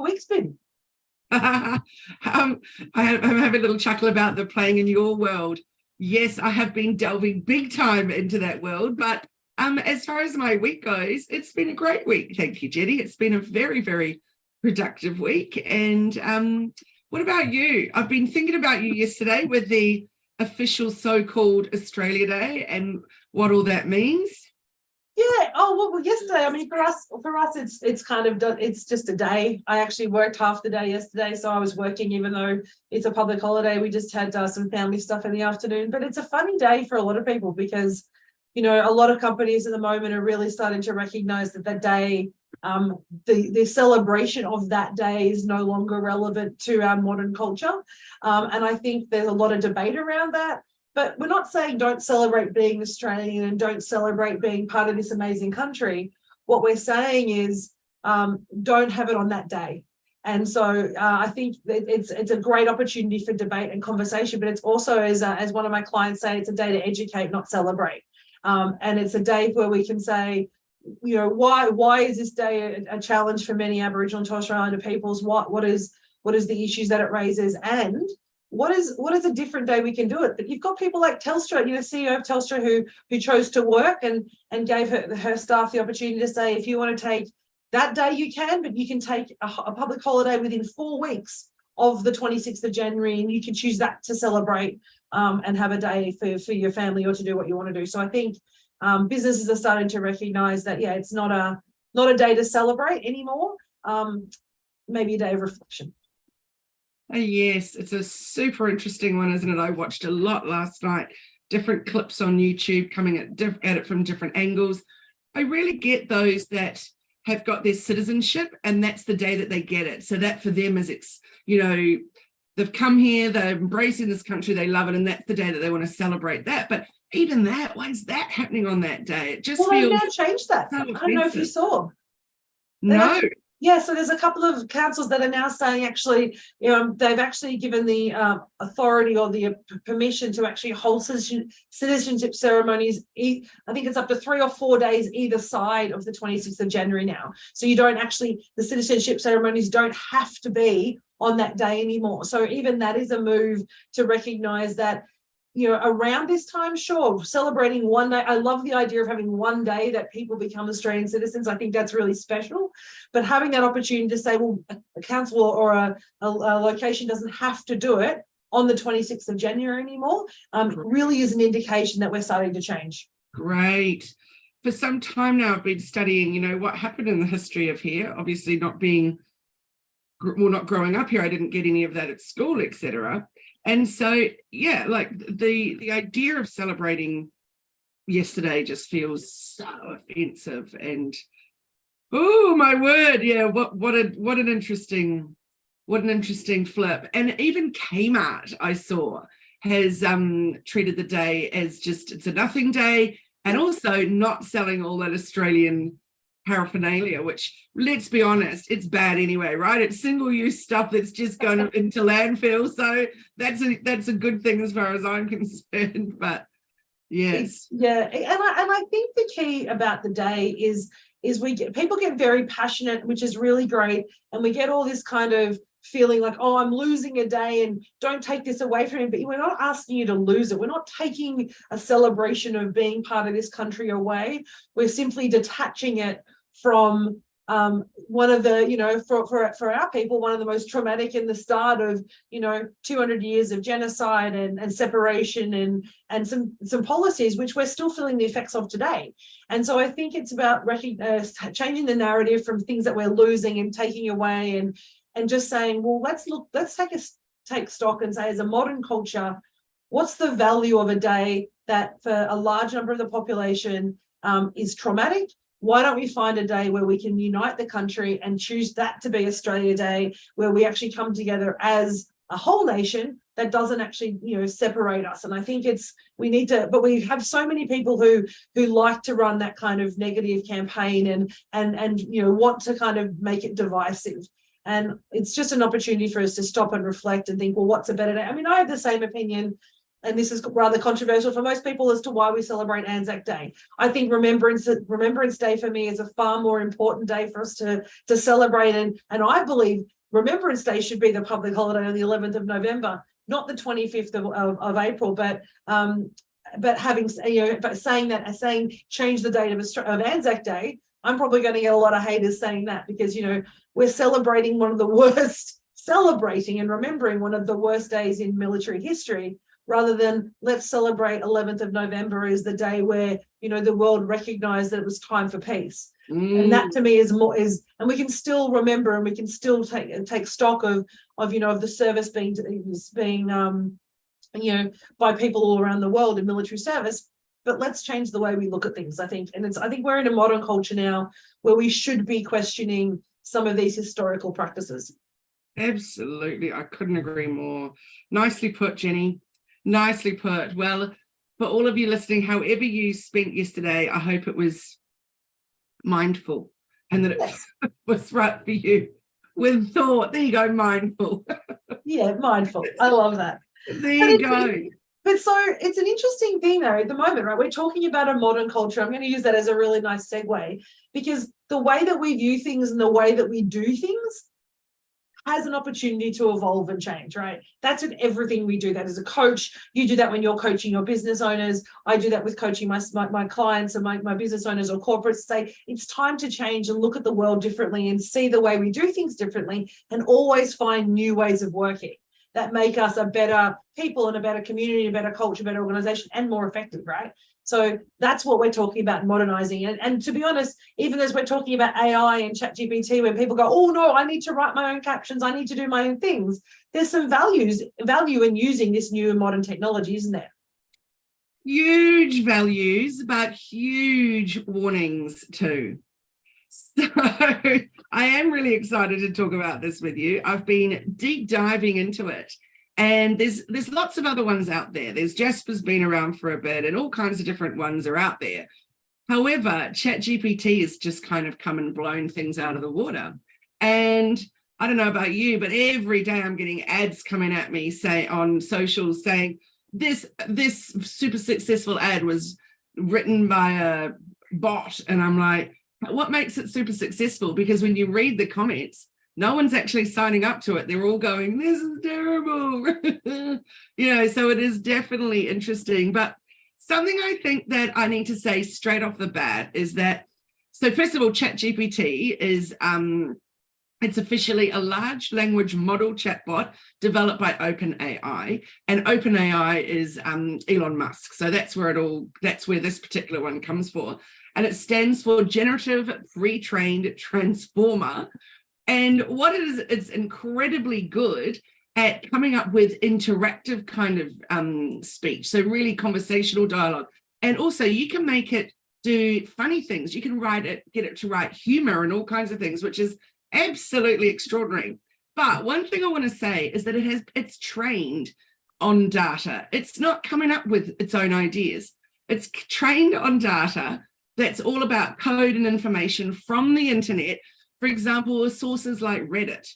week's been? I'm having a little chuckle about the playing in your world. Yes, I have been delving big time into that world, but as far as my week goes, it's been a great week. Thank you, Jenny. It's been a very, very productive week. And what about you? I've been thinking about you yesterday with the official so-called Australia Day and what all that means. Yeah. Oh, well, yesterday, I mean, for us, it's kind of, it's just a day. I actually worked half the day yesterday, so I was working even though it's a public holiday. We just had some family stuff in the afternoon, but it's a funny day for a lot of people because, you know, a lot of companies at the moment are really starting to recognize that that day, the celebration of that day is no longer relevant to our modern culture. And I think there's a lot of debate around that. But we're not saying don't celebrate being Australian and don't celebrate being part of this amazing country. What we're saying is don't have it on that day. And so I think it's a great opportunity for debate and conversation, but it's also, as one of my clients say, it's a day to educate, not celebrate. And it's a day where we can say, you know, why is this day a challenge for many Aboriginal and Torres Strait Islander peoples? What is the issues that it raises? And what is a different day we can do it? But you've got people like Telstra, you know, CEO of Telstra who chose to work and gave her staff the opportunity to say, if you want to take that day, you can, but you can take a public holiday within 4 weeks of the 26th of January, and you can choose that to celebrate and have a day for your family or to do what you want to do. So I think businesses are starting to recognise that, yeah, it's not a day to celebrate anymore, maybe a day of reflection. Yes, it's a super interesting one, isn't it? I watched a lot last night, different clips on YouTube coming at it from different angles. I really get those that have got their citizenship and that's the day that they get it. So that for them is, you know, they've come here, they're embracing this country, they love it, and that's the day that they want to celebrate that. But even that, why is that happening on that day? It just feels... Well, they've now changed that. So I don't know if you saw. No. Yeah, so there's a couple of councils that are now saying actually, you know, they've actually given the authority or the permission to actually hold citizenship ceremonies. I think it's up to 3 or 4 days either side of the 26th of January now. So you don't actually, the citizenship ceremonies don't have to be on that day anymore. So even that is a move to recognise that, you know, around this time, sure, celebrating one day. I love the idea of having one day that people become Australian citizens. I think that's really special. But having that opportunity to say, well, a council or a location doesn't have to do it on the 26th of January anymore, really is an indication that we're starting to change. Great. For some time now, I've been studying, you know, what happened in the history of here, obviously not growing up here. I didn't get any of that at school, etc. And so, yeah, like the idea of celebrating yesterday just feels so offensive. And oh my word, yeah, what an interesting flip. And even Kmart, I saw, has treated the day as just, it's a nothing day, and also not selling all that Australian paraphernalia, which, let's be honest, it's bad anyway, right? It's single-use stuff that's just going into landfill, so that's a good thing as far as I'm concerned. But yes, yeah, and I think the key about the day is people get very passionate, which is really great, and we get all this kind of feeling like, oh, I'm losing a day and don't take this away from me. But we're not asking you to lose it. We're not taking a celebration of being part of this country away. We're simply detaching it from one of the, you know, for our people, one of the most traumatic in the start of, you know, 200 years of genocide and separation and some policies which we're still feeling the effects of today. And so I think it's about changing the narrative from things that we're losing and taking away and just saying, well, let's take stock and say, as a modern culture, what's the value of a day that for a large number of the population is traumatic? Why don't we find a day where we can unite the country and choose that to be Australia Day, where we actually come together as a whole nation that doesn't actually, you know, separate us? And I think we need to, but we have so many people who like to run that kind of negative campaign and you know, want to kind of make it divisive. And it's just an opportunity for us to stop and reflect and think, well, what's a better day? I mean, I have the same opinion and this is rather controversial for most people as to why we celebrate Anzac Day. I think Remembrance Day for me is a far more important day for us to celebrate. And I believe Remembrance Day should be the public holiday on the 11th of November, not the 25th of April, but having, but saying change the date of Anzac Day, I'm probably going to get a lot of haters saying that, because, we're celebrating one of the worst, celebrating and remembering one of the worst days in military history, rather than let's celebrate 11th of November as the day where, the world recognized that it was time for peace. And that to me is and we can still remember, and we can still take stock of the service being by people all around the world in military service. But let's change the way we look at things, I think. And I think we're in a modern culture now where we should be questioning some of these historical practices. Absolutely. I couldn't agree more. Nicely put, Jenny. Nicely put. Well, for all of you listening, however you spent yesterday, I hope it was mindful and that it was right for you. With thought. There you go, mindful. Yeah, mindful. I love that. There you go. But so it's an interesting thing though at the moment, right? We're talking about a modern culture. I'm going to use that as a really nice segue, because the way that we view things and the way that we do things has an opportunity to evolve and change, right? That's with everything we do. That as a coach, you do that when you're coaching your business owners. I do that with coaching my clients and my business owners or corporates. Say it's time to change and look at the world differently and see the way we do things differently, and always find new ways of working that make us a better people and a better community, a better culture, a better organization, and more effective, right? So that's what we're talking about, modernizing. And to be honest, even as we're talking about AI and ChatGPT, when people go, oh no, I need to write my own captions, I need to do my own things, there's some value in using this new and modern technology, isn't there? Huge values, but huge warnings too. So I am really excited to talk about this with you. I've been deep diving into it, and there's lots of other ones out there. There's Jasper's been around for a bit, and all kinds of different ones are out there. However, ChatGPT has just kind of come and blown things out of the water. And I don't know about you, but every day I'm getting ads coming at me on socials saying this super successful ad was written by a bot, and I'm like, what makes it super successful? Because when you read the comments, no one's actually signing up to it. They're all going, this is terrible. So it is definitely interesting. But something I think that I need to say straight off the bat is that, so first of all, ChatGPT is, it's officially a large language model chatbot developed by OpenAI, and OpenAI is Elon Musk. So that's where this particular one comes for. And it stands for Generative Pre-trained Transformer. And what it is, it's incredibly good at coming up with interactive kind of speech. So really conversational dialogue. And also you can make it do funny things. You can get it to write humor and all kinds of things, which is absolutely extraordinary. But one thing I want to say is that it's trained on data. It's not coming up with its own ideas. It's trained on data that's all about code and information from the internet, for example, sources like Reddit.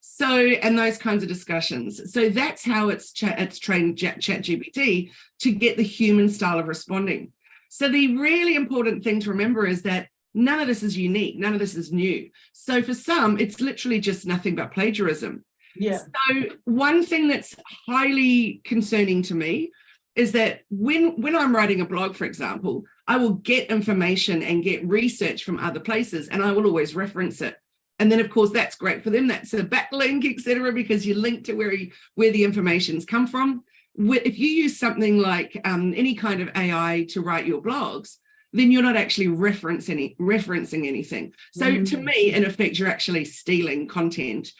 So, and those kinds of discussions. So that's how it's trained ChatGPT to get the human style of responding. So the really important thing to remember is that none of this is unique. None of this is new. So for some, it's literally just nothing but plagiarism. Yeah. So one thing that's highly concerning to me is that when I'm writing a blog, for example, I will get information and get research from other places, and I will always reference it. And then, of course, that's great for them. That's a backlink, etc., because you link to where the information's come from. If you use something like any kind of AI to write your blogs, then you're not actually referencing anything. So to me, in effect, you're actually stealing content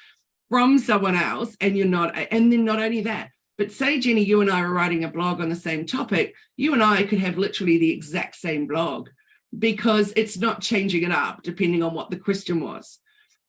from someone else, and you're not. And then not only that, but say, Jenny, you and I were writing a blog on the same topic, you and I could have literally the exact same blog, because it's not changing it up depending on what the question was.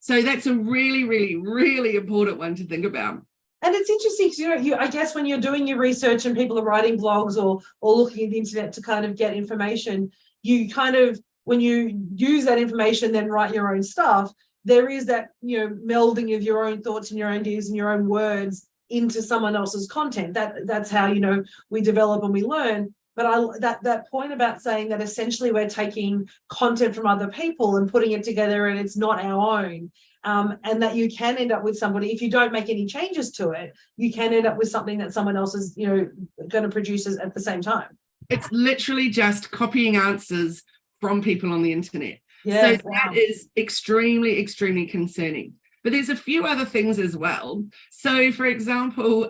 So that's a really, really, really important one to think about. And it's interesting because, I guess when you're doing your research and people are writing blogs or looking at the internet to kind of get information, you kind of, when you use that information, then write your own stuff, there is that, melding of your own thoughts and your own ideas and your own words into someone else's content. That's how, you know, we develop and we learn. But that point about saying that essentially we're taking content from other people and putting it together and it's not our own, and that you can end up with somebody, if you don't make any changes to it, you can end up with something that someone else is, you know, going to produce at the same time. It's literally just copying answers from people on the internet. Yeah, so that is extremely, extremely concerning. But there's a few other things as well. So, for example,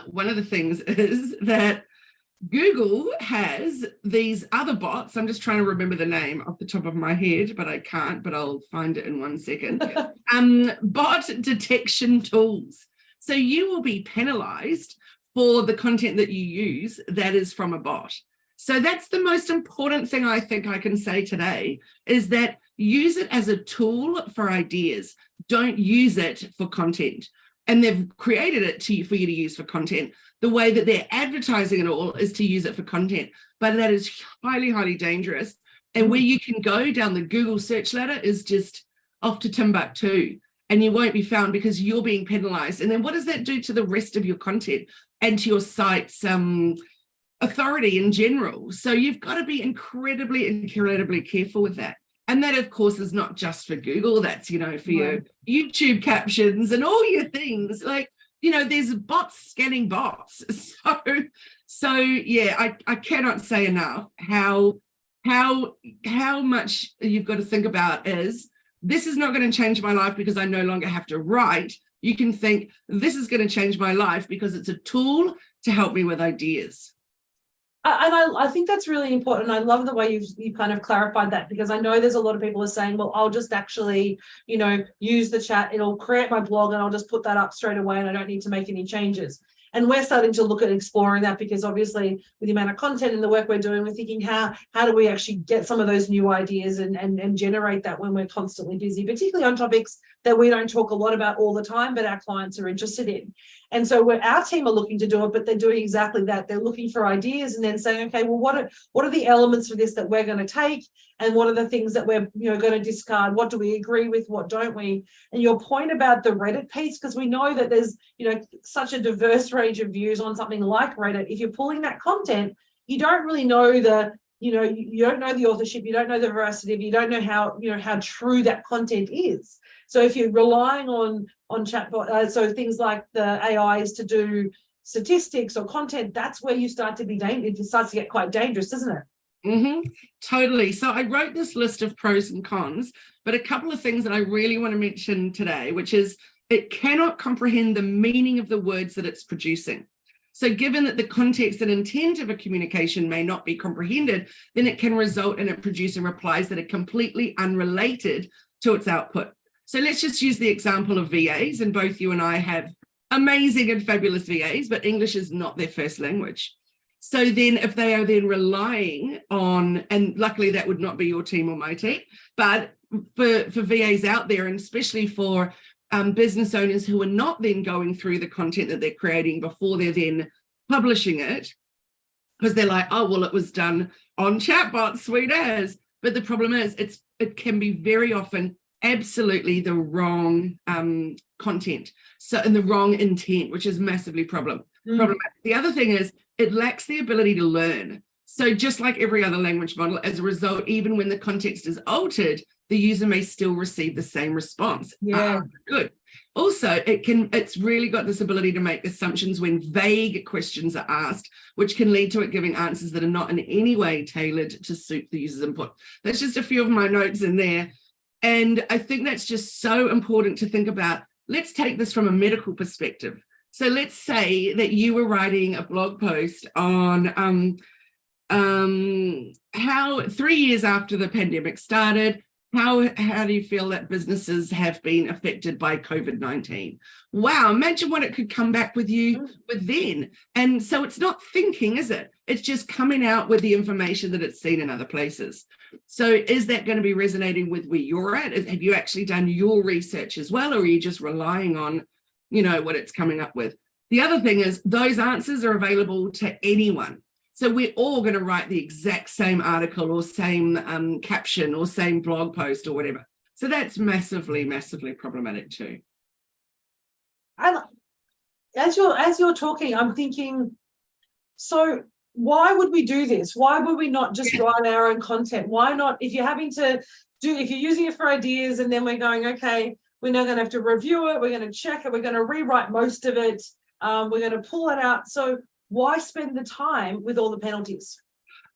one of the things is that Google has these other bots. I'm just trying to remember the name off the top of my head, but I can't, but I'll find it in 1 second. Bot detection tools. So you will be penalized for the content that you use that is from a bot. So that's the most important thing I think I can say today, is that use it as a tool for ideas. Don't use it for content. And they've created it for you to use for content. The way that they're advertising it all is to use it for content. But that is highly, highly dangerous. And where you can go down the Google search ladder is just off to Timbuktu. And you won't be found because you're being penalized. And then what does that do to the rest of your content and to your site's authority in general? So you've got to be incredibly careful with that. And that, of course, is not just for Google. That's, you know, for your YouTube captions and all your things. Like, you know, there's bots scanning bots. So yeah, I cannot say enough how much you've got to think about is, this is not going to change my life because I no longer have to write. You can think, this is going to change my life because it's a tool to help me with ideas. And I think that's really important. I love the way you kind of clarified that, because I know there's a lot of people are saying, well, I'll just actually, you know, use the chat, it'll create my blog and I'll just put that up straight away and I don't need to make any changes. And we're starting to look at exploring that, because obviously with the amount of content and the work we're doing, we're thinking how do we actually get some of those new ideas and generate that when we're constantly busy, particularly on topics that we don't talk a lot about all the time, but our clients are interested in. And so our team are looking to do it, but they're doing exactly that. They're looking for ideas and then saying, okay, well, what are the elements for this that we're going to take? And what are the things that we're, you know, going to discard? What do we agree with? What don't we? And your point about the Reddit piece, because we know that there's, you know, such a diverse range of views on something like Reddit. If you're pulling that content, you don't really know you don't know the authorship, you don't know the veracity, you don't know how true that content is. So if you're relying on chatbot, so things like the AIs to do statistics or content, that's where you start to be dangerous. It starts to get quite dangerous, doesn't it? Totally. So I wrote this list of pros and cons, but a couple of things that I really want to mention today, which is it cannot comprehend the meaning of the words that it's producing. So given that the context and intent of a communication may not be comprehended, then it can result in it producing replies that are completely unrelated to its output. So let's just use the example of VAs, and both you and I have amazing and fabulous VAs, but English is not their first language. So then if they are then relying on, and luckily that would not be your team or my team, but for VAs out there, and especially for business owners who are not then going through the content that they're creating before they're then publishing it, because they're like, oh, well, it was done on chatbots, sweet as. But the problem is it can be very often absolutely the wrong content, so in the wrong intent, which is massively problematic. The other thing is it lacks the ability to learn. So just like every other language model, as a result, even when the context is altered, the user may still receive the same response. Good. Also, it's really got this ability to make assumptions when vague questions are asked, which can lead to it giving answers that are not in any way tailored to suit the user's input. That's just a few of my notes in there. And I think that's just so important to think about. Let's take this from a medical perspective. So let's say that you were writing a blog post on how 3 years after the pandemic started, how do you feel that businesses have been affected by COVID-19? Wow, imagine what it could come back with you with then. And so it's not thinking, is it? It's just coming out with the information that it's seen in other places. So is that going to be resonating with where you're at? Have you actually done your research as well, or are you just relying on, you know, what it's coming up with? The other thing is those answers are available to anyone. So we're all going to write the exact same article or same caption or same blog post or whatever. So that's massively, massively problematic too. And as you're talking, I'm thinking, so why would we do this? Why would we not just write our own content? Why not, if you're using it for ideas and then we're going, okay, we're now going to have to review it, we're going to check it, we're going to rewrite most of it, we're going to pull it out. So why spend the time with all the penalties?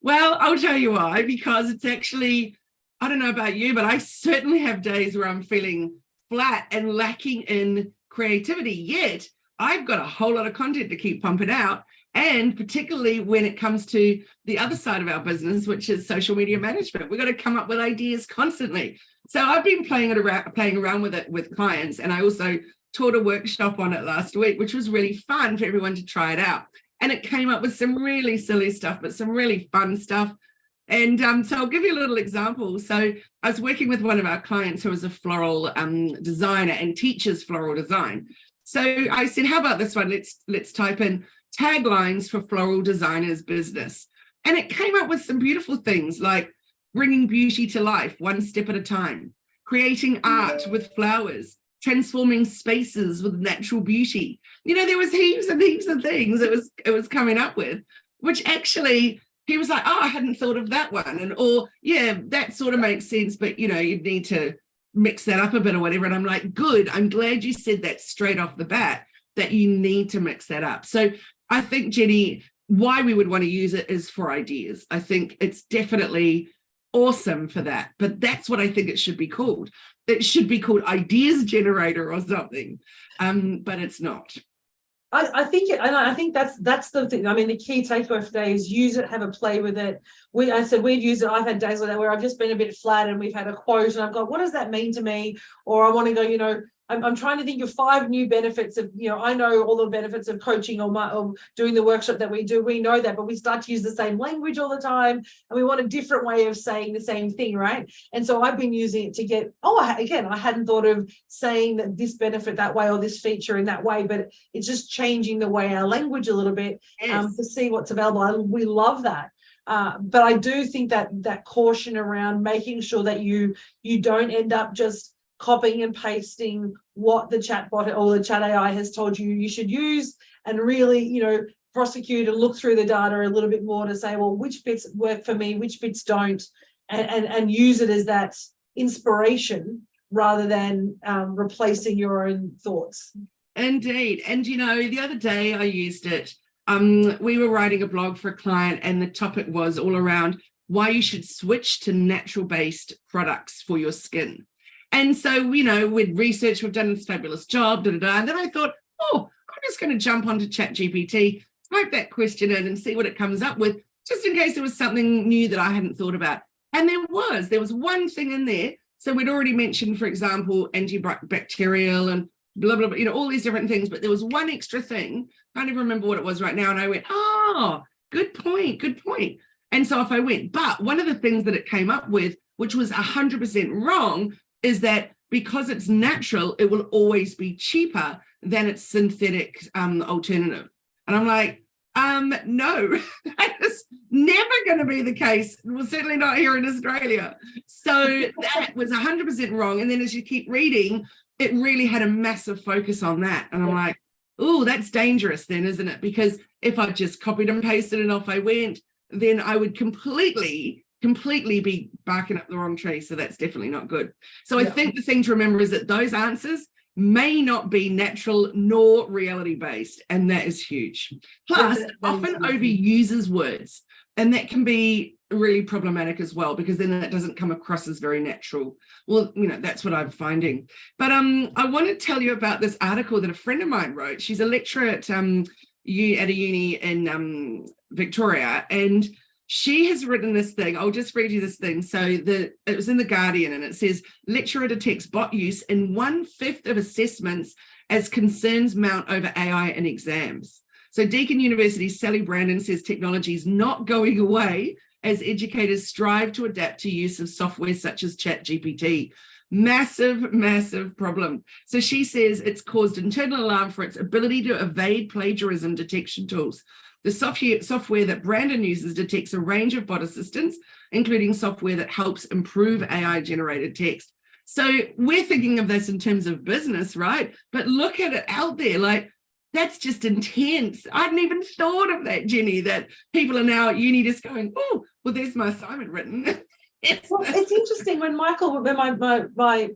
Well, I'll tell you why, because it's actually, I don't know about you, but I certainly have days where I'm feeling flat and lacking in creativity, yet I've got a whole lot of content to keep pumping out. And particularly when it comes to the other side of our business, which is social media management, we've got to come up with ideas constantly. So I've been playing around with it with clients, and I also taught a workshop on it last week, which was really fun for everyone to try it out. And it came up with some really silly stuff, but some really fun stuff. And so I'll give you a little example. So I was working with one of our clients who is a floral designer and teaches floral design. So I said, how about this one? Let's type in taglines for floral designers business. And it came up with some beautiful things like bringing beauty to life one step at a time, creating art with flowers, transforming spaces with natural beauty. You know, there was heaps and heaps of things it was coming up with, which actually he was like, oh, I hadn't thought of that one. Yeah, that sort of makes sense, but you know, you'd need to mix that up a bit or whatever. And I'm like, good, I'm glad you said that straight off the bat, that you need to mix that up. So I think, Jenni, why we would want to use it is for ideas. I think it's definitely awesome for that, but that's what I think it should be called. It should be called Ideas Generator or something, but it's not. I think that's the thing. I mean, the key takeaway for today is use it, have a play with it. I said we've used it. I've had days like that where I've just been a bit flat and we've had a quote and I've got, what does that mean to me? Or I want to go, you know, I'm trying to think of 5 new benefits of, you know, I know all the benefits of coaching or doing the workshop that we do. We know that, but we start to use the same language all the time and we want a different way of saying the same thing, right? And so I've been using it to get, I hadn't thought of saying that this benefit that way or this feature in that way, but it's just changing the way our language a little bit to see what's available. We love that. But I do think that caution around making sure that you don't end up just copying and pasting what the chatbot or the chat AI has told you should use, and really, you know, prosecute and look through the data a little bit more to say, well, which bits work for me, which bits don't, and use it as that inspiration rather than replacing your own thoughts. Indeed. And, you know, the other day I used it. We were writing a blog for a client and the topic was all around why you should switch to natural-based products for your skin. And so, you know, with research, we've done this fabulous job, and then I thought, I'm just going to jump onto ChatGPT, type that question in and see what it comes up with, just in case there was something new that I hadn't thought about. And there was one thing in there. So we'd already mentioned, for example, antibacterial and blah, blah, blah, you know, all these different things. But there was one extra thing. I can't even remember what it was right now. And I went, good point. And so off I went. But one of the things that it came up with, which was 100% wrong, is that because it's natural, it will always be cheaper than its synthetic alternative. And I'm like, no, that is never going to be the case. Well, certainly not here in Australia. So that was 100% wrong. And then as you keep reading, it really had a massive focus on that. And I'm like, oh, that's dangerous then, isn't it? Because if I just copied and pasted and off I went, then I would completely be barking up the wrong tree. So that's definitely not good. So I think the thing to remember is that those answers may not be natural nor reality based, and that is huge. Plus, it often overuses words, and that can be really problematic as well, because then that doesn't come across as very natural. Well, you know, that's what I'm finding. But I want to tell you about this article that a friend of mine wrote. She's a lecturer at a uni in Victoria, and she has written this thing. I'll just read you this thing. So it was in The Guardian, and it says, lecturer detects bot use in 1/5 of assessments as concerns mount over AI in exams. So Deakin University's Sally Brandon says technology is not going away as educators strive to adapt to use of software such as ChatGPT. Massive, massive problem. So she says it's caused internal alarm for its ability to evade plagiarism detection tools. The software that Brandon uses detects a range of bot assistants, including software that helps improve AI-generated text. So we're thinking of this in terms of business, right? But look at it out there, like that's just intense. I hadn't even thought of that, Jenni, that people are now at uni just going, oh, well, there's my assignment written. Well, it's interesting when my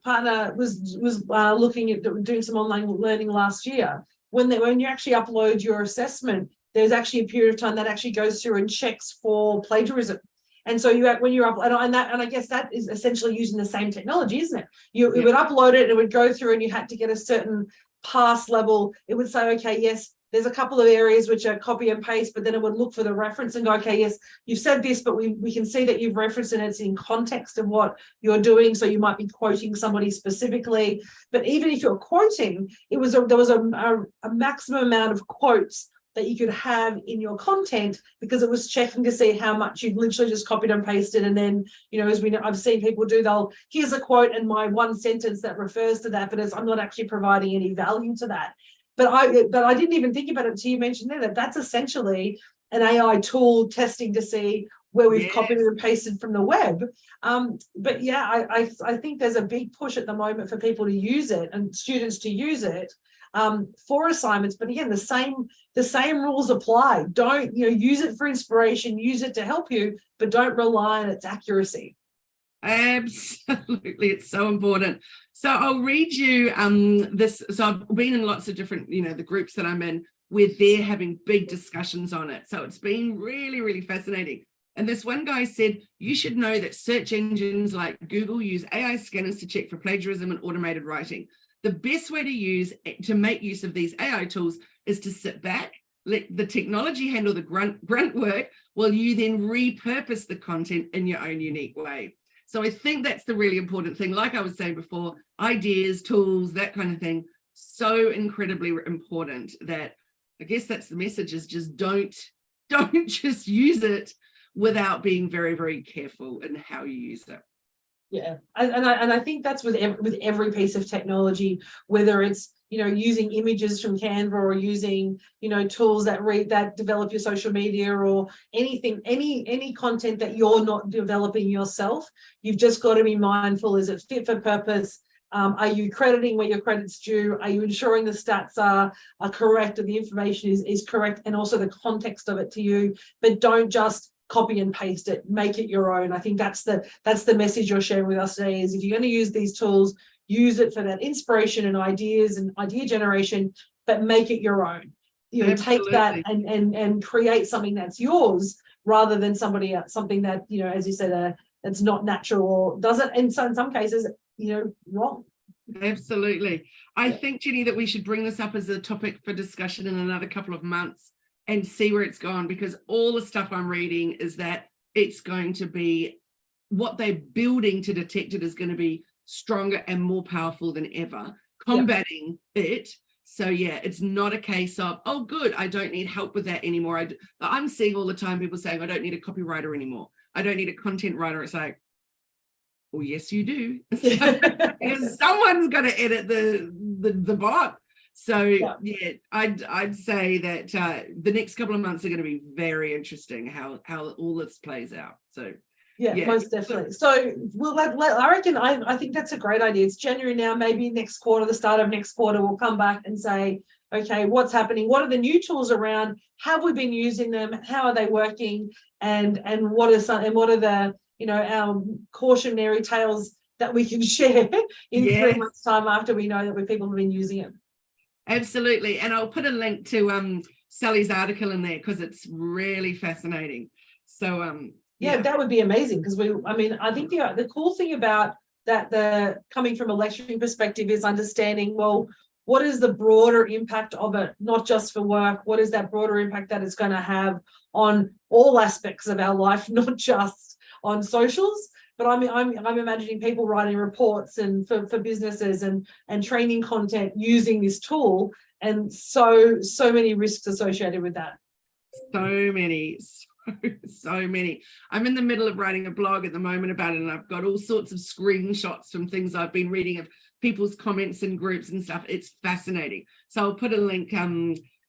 partner was looking at doing some online learning last year, when you actually upload your assessment, there's actually a period of time that actually goes through and checks for plagiarism. And so when you're up, and I guess that is essentially using the same technology, isn't it? You would upload it, and it would go through, and you had to get a certain pass level. It would say, okay, yes, there's a couple of areas which are copy and paste, but then it would look for the reference and go, okay, yes, you've said this, but we can see that you've referenced it, and it's in context of what you're doing. So you might be quoting somebody specifically. But even if you're quoting, there was a maximum amount of quotes that you could have in your content, because it was checking to see how much you've literally just copied and pasted. And then, as we know, I've seen people do, here's a quote and my one sentence that refers to that, but I'm not actually providing any value to that. But I didn't even think about it until you mentioned there, that's essentially an AI tool testing to see where we've copied and pasted from the web. But yeah, I think there's a big push at the moment for people to use it and students to use it for assignments. But again, the same rules apply. Don't use it for inspiration, use it to help you, but don't rely on its accuracy. Absolutely, it's so important. So I'll read you this. So I've been in lots of different, the groups that I'm in where they're having big discussions on it. So it's been really, really fascinating. And this one guy said, you should know that search engines like Google use AI scanners to check for plagiarism and automated writing. The best way to make use of these AI tools is to sit back, let the technology handle the grunt work, while you then repurpose the content in your own unique way. So I think that's the really important thing. Like I was saying before, ideas, tools, that kind of thing, so incredibly important that I guess that's the message, is just don't just use it without being very, very careful in how you use it. Yeah, and I think that's with every piece of technology, whether it's using images from Canva or using tools that develop your social media or anything, any content that you're not developing yourself. You've just got to be mindful: is it fit for purpose? Are you crediting where your credit's due? Are you ensuring the stats are correct and the information is correct, and also the context of it to you? But don't just copy and paste it, make it your own. I think that's the message you're sharing with us today, is if you're going to use these tools, use it for that inspiration and ideas and idea generation, but make it your own. Take that and create something that's yours, rather than somebody else, something that, as you said, that's not natural or doesn't, in some cases, wrong. Absolutely. I think, Jenni, that we should bring this up as a topic for discussion in another couple of months and see where it's gone, because all the stuff I'm reading is that it's going to be, what they're building to detect it is going to be stronger and more powerful than ever, combating it. So yeah, it's not a case of, oh good, I don't need help with that anymore. I'm seeing all the time people saying, I don't need a copywriter anymore, I don't need a content writer. It's like, well, yes you do. Because someone's going to edit the bot. So yeah, I'd say that the next couple of months are going to be very interesting, how all this plays out. So yeah, most definitely. So I reckon I think that's a great idea. It's January now, maybe next quarter, the start of next quarter, we'll come back and say, okay, what's happening? What are the new tools around? Have we been using them? How are they working? And what are the our cautionary tales that we can share in 3 months' time after we know that people have been using it? Absolutely. And I'll put a link to Sally's article in there, because it's really fascinating. So that would be amazing, because I think the cool thing about that, the coming from a lecturing perspective, is understanding, well, what is the broader impact of it, not just for work? What is that broader impact that it's going to have on all aspects of our life, not just on socials? But I'm imagining people writing reports and for businesses and training content using this tool, and so many risks associated with that. So many. I'm in the middle of writing a blog at the moment about it, and I've got all sorts of screenshots from things I've been reading of people's comments in groups and stuff. It's fascinating. So I'll put a link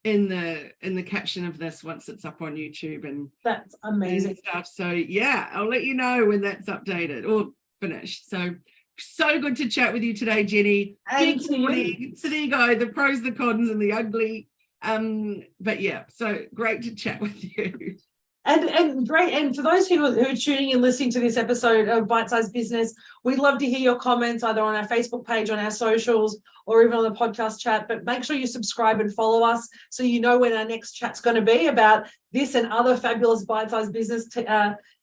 in the caption of this once it's up on YouTube, and that's amazing stuff. So yeah, I'll let you know when that's updated or finished. So So good to chat with you today, Jenny. And Big to you. morning. So there you go, the pros, the cons, and the ugly. But yeah, so great to chat with you. And great. And for those people who are tuning in, listening to this episode of Bite Size Business, we'd love to hear your comments either on our Facebook page, on our socials, or even on the podcast chat. But make sure you subscribe and follow us so you know when our next chat's going to be about this and other fabulous Bite Size Business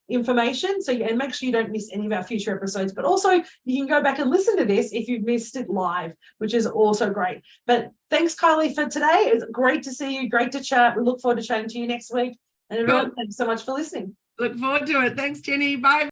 information. So, and make sure you don't miss any of our future episodes. But also, you can go back and listen to this if you've missed it live, which is also great. But thanks, Kylie, for today. It's great to see you. Great to chat. We look forward to chatting to you next week. And everyone, thanks so much for listening. Look forward to it. Thanks, Jenny. Bye.